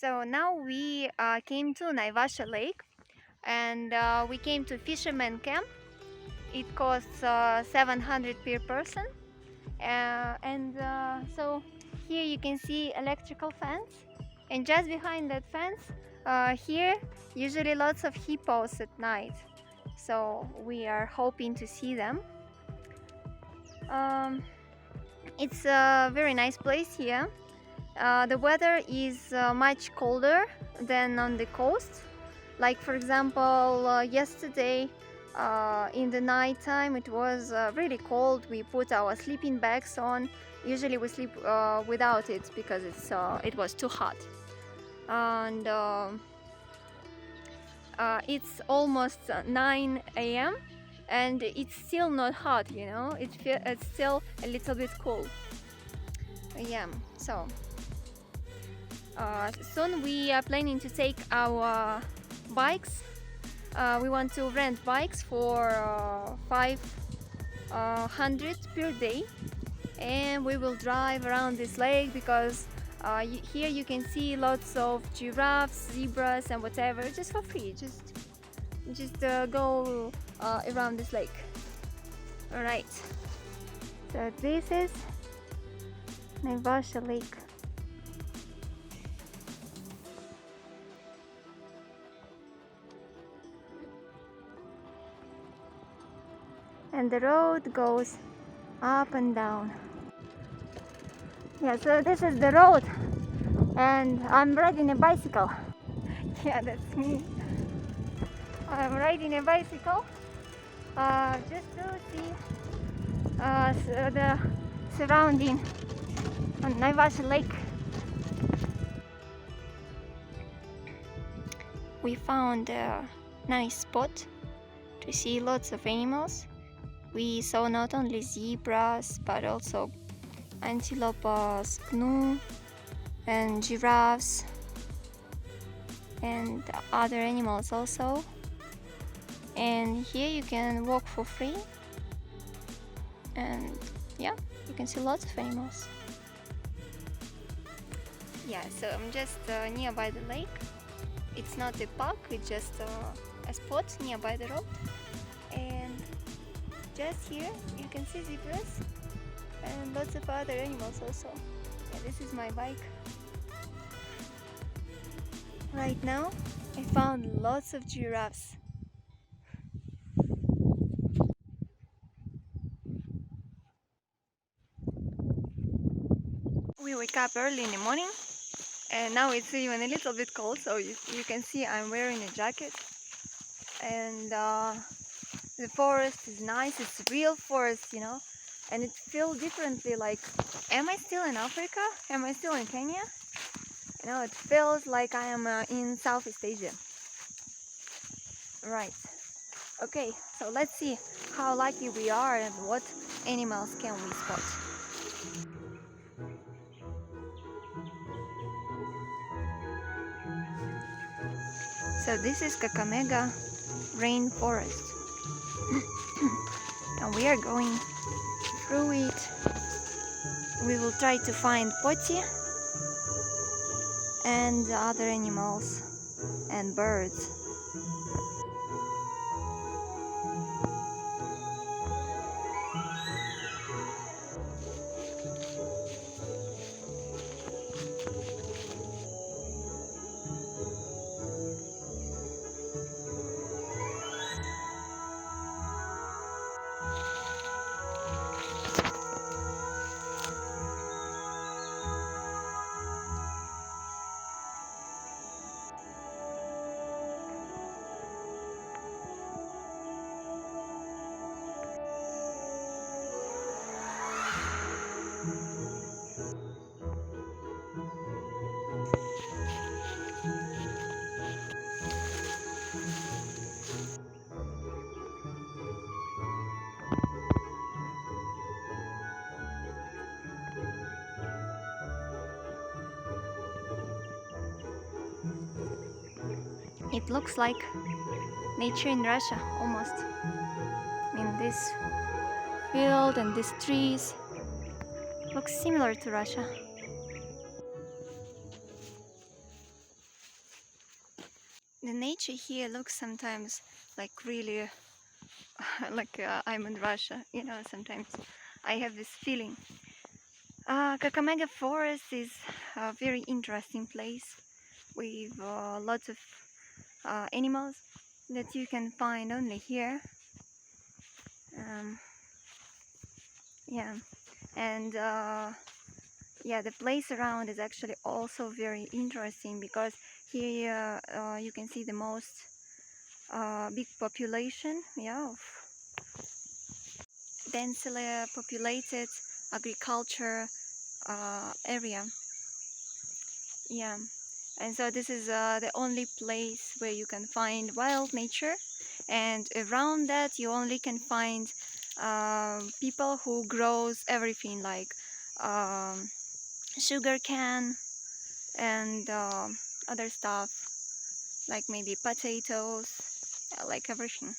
So now we came to Naivasha Lake, and we came to fisherman camp. It costs 700 per person, so here you can see electrical fence, and just behind that fence here usually lots of hippos at night, so we are hoping to see them. It's a very nice place here. The weather is much colder than on the coast. Like for example, yesterday in the night time it was really cold. We put our sleeping bags on. Usually we sleep without it because it was too hot. And it's almost 9 a.m. and it's still not hot, you know. It's still a little bit cool. Yeah, so soon we are planning to take our bikes. We want to rent bikes for 500 per day, and we will drive around this lake because here you can see lots of giraffes, zebras and whatever, just for free. Just go around this lake. All right, so this is Naivasha Lake. And the road goes up and down. Yeah, so this is the road, and I'm riding a bicycle. Yeah, that's me. I'm riding a bicycle just to see the surrounding on Naivasha Lake. We found a nice spot to see lots of animals. We saw not only zebras but also antelopes, gnu, and giraffes, and other animals also. And here you can walk for free, and yeah, you can see lots of animals. Yeah, so I'm just nearby the lake. It's not a park, it's just a spot nearby the road, and just here you can see zebras and lots of other animals also. Yeah, this is my bike. Right now I found lots of giraffes. We wake up early in the morning, and now it's even a little bit cold, so you can see I'm wearing a jacket. And the forest is nice, it's a real forest, you know, and it feels differently. Like, am I still in Africa? Am I still in Kenya? You know, it feels like I am in Southeast Asia. Right. Okay, so let's see how lucky we are and what animals can we spot. So this is Kakamega Rainforest. And we are going through it. We will try to find poti and other animals and birds. It looks like nature in Russia, almost. I mean, this field and these trees looks similar to Russia. The nature here looks sometimes like really like I'm in Russia, you know, sometimes I have this feeling. Kakamega Forest is a very interesting place with lots of animals that you can find only here. Um, yeah, and yeah, the place around is actually also very interesting because here you can see the most big population, yeah, of densely populated agriculture area. Yeah, and so this is the only place where you can find wild nature, and around that you only can find people who grows everything like sugar cane and other stuff like maybe potatoes, like everything.